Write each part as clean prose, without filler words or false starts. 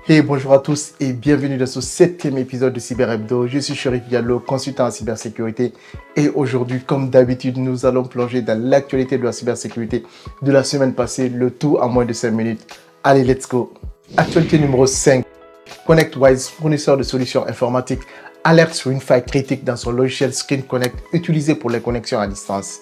Hey, bonjour à tous et bienvenue dans ce 7e épisode de Cyber Hebdo. Je suis Cherif Diallo, consultant en cybersécurité et aujourd'hui, comme d'habitude, nous allons plonger dans l'actualité de la cybersécurité de la semaine passée, le tout en moins de 5 minutes. Allez, let's go! Actualité numéro 5. ConnectWise, fournisseur de solutions informatiques, alerte sur une faille critique dans son logiciel Screen Connect utilisé pour les connexions à distance.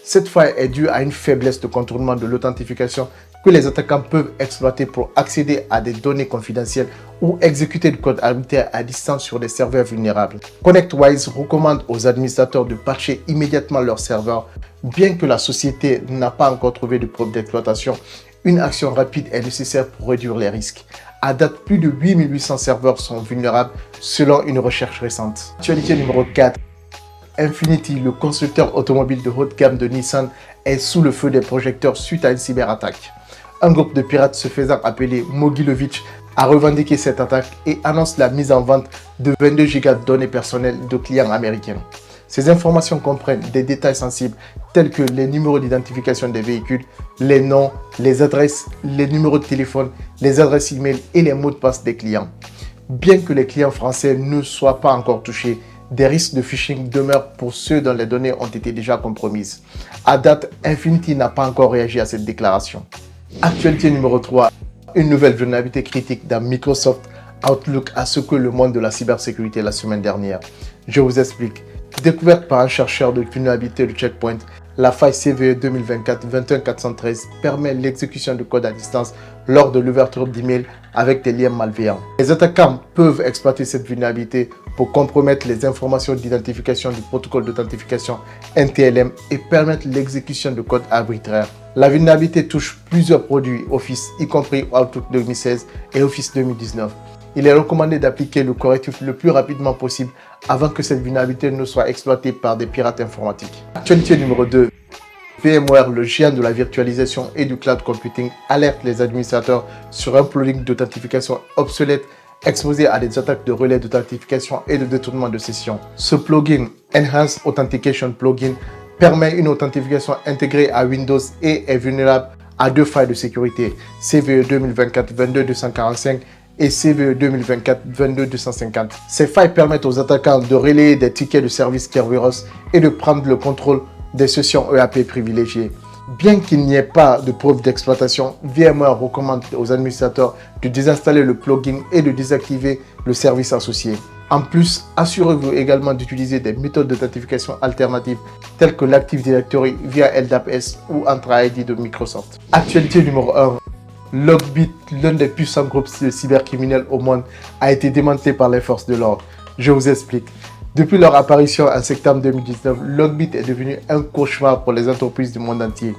Cette faille est due à une faiblesse de contournement de l'authentification que les attaquants peuvent exploiter pour accéder à des données confidentielles ou exécuter du code arbitraire à distance sur des serveurs vulnérables. ConnectWise recommande aux administrateurs de patcher immédiatement leurs serveurs. Bien que la société n'a pas encore trouvé de preuve d'exploitation, une action rapide est nécessaire pour réduire les risques. À date, plus de 8800 serveurs sont vulnérables selon une recherche récente. Actualité numéro 4. Infiniti, le constructeur automobile de haut de gamme de Nissan, est sous le feu des projecteurs suite à une cyberattaque. Un groupe de pirates se faisant appeler Mogilovich a revendiqué cette attaque et annonce la mise en vente de 22 Go de données personnelles de clients américains. Ces informations comprennent des détails sensibles tels que les numéros d'identification des véhicules, les noms, les adresses, les numéros de téléphone, les adresses e-mail et les mots de passe des clients. Bien que les clients français ne soient pas encore touchés, des risques de phishing demeurent pour ceux dont les données ont été déjà compromises. À date, Infiniti n'a pas encore réagi à cette déclaration. Actualité numéro 3. Une nouvelle vulnérabilité critique dans Microsoft Outlook a secoué le monde de la cybersécurité la semaine dernière. Je vous explique. Découverte par un chercheur de vulnérabilité de Check Point, la faille CVE 2024-21413 permet l'exécution de code à distance lors de l'ouverture d'emails avec des liens malveillants. Les attaquants peuvent exploiter cette vulnérabilité pour compromettre les informations d'identification du protocole d'authentification NTLM et permettre l'exécution de code arbitraire. La vulnérabilité touche plusieurs produits Office, y compris Outlook 2016 et Office 2019. Il est recommandé d'appliquer le correctif le plus rapidement possible avant que cette vulnérabilité ne soit exploitée par des pirates informatiques. Actualité numéro 2. VMware, le géant de la virtualisation et du cloud computing, alerte les administrateurs sur un plugin d'authentification obsolète exposé à des attaques de relais d'authentification et de détournement de session. Ce plugin, Enhanced Authentication Plugin, permet une authentification intégrée à Windows et est vulnérable à deux failles de sécurité, CVE 2024-22245 et CVE 2024-22250. Ces failles permettent aux attaquants de relayer des tickets de service Kerberos et de prendre le contrôle des sessions EAP privilégiées. Bien qu'il n'y ait pas de preuve d'exploitation, VMware recommande aux administrateurs de désinstaller le plugin et de désactiver le service associé. En plus, assurez-vous également d'utiliser des méthodes d'authentification alternatives telles que l'Active Directory via LDAP-S ou Entra ID de Microsoft. Actualité numéro 1. Logbit, l'un des puissants groupes de cybercriminels au monde, a été démantelé par les forces de l'ordre. Je vous explique. Depuis leur apparition en septembre 2019, Logbit est devenu un cauchemar pour les entreprises du monde entier.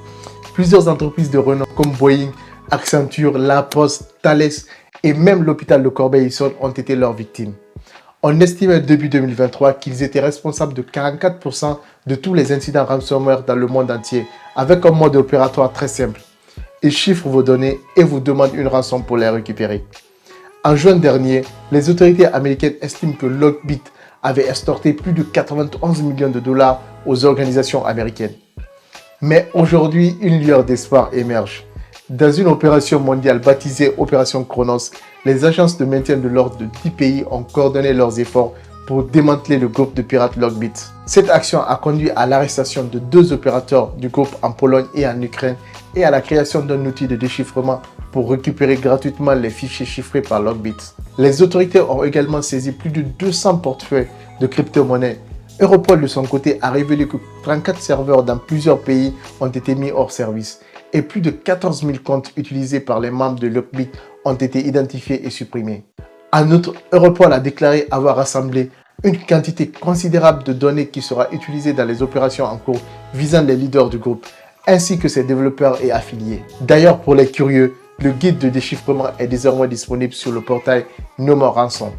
Plusieurs entreprises de renom comme Boeing, Accenture, La Poste, Thales et même l'hôpital de Corbeil-Essonnes ont été leurs victimes. On estimait début 2023 qu'ils étaient responsables de 44% de tous les incidents ransomware dans le monde entier, avec un mode opératoire très simple. Ils chiffrent vos données et vous demandent une rançon pour les récupérer. En juin dernier, les autorités américaines estiment que Logbit avait extorqué plus de 91 millions de dollars aux organisations américaines. Mais aujourd'hui, une lueur d'espoir émerge. Dans une opération mondiale baptisée Opération Chronos, les agences de maintien de l'ordre de 10 pays ont coordonné leurs efforts pour démanteler le groupe de pirates Logbit. Cette action a conduit à l'arrestation de 2 opérateurs du groupe en Pologne et en Ukraine et à la création d'un outil de déchiffrement pour récupérer gratuitement les fichiers chiffrés par Logbit. Les autorités ont également saisi plus de 200 portefeuilles de crypto-monnaies. Europol de son côté a révélé que 34 serveurs dans plusieurs pays ont été mis hors service et plus de 14 000 comptes utilisés par les membres de Logbit ont été identifiés et supprimés. En outre, Europol a déclaré avoir rassemblé une quantité considérable de données qui sera utilisée dans les opérations en cours visant les leaders du groupe, ainsi que ses développeurs et affiliés. D'ailleurs, pour les curieux, le guide de déchiffrement est désormais disponible sur le portail No More Ransom.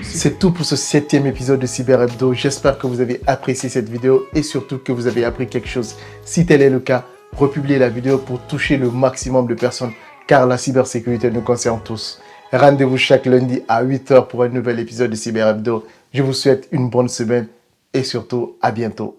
C'est tout pour ce 7e épisode de Cyber Hebdo. J'espère que vous avez apprécié cette vidéo et surtout que vous avez appris quelque chose. Si tel est le cas, republiez la vidéo pour toucher le maximum de personnes car la cybersécurité nous concerne tous. Rendez-vous chaque lundi à 8 h pour un nouvel épisode de Cyber Hebdo. Je vous souhaite une bonne semaine et surtout à bientôt.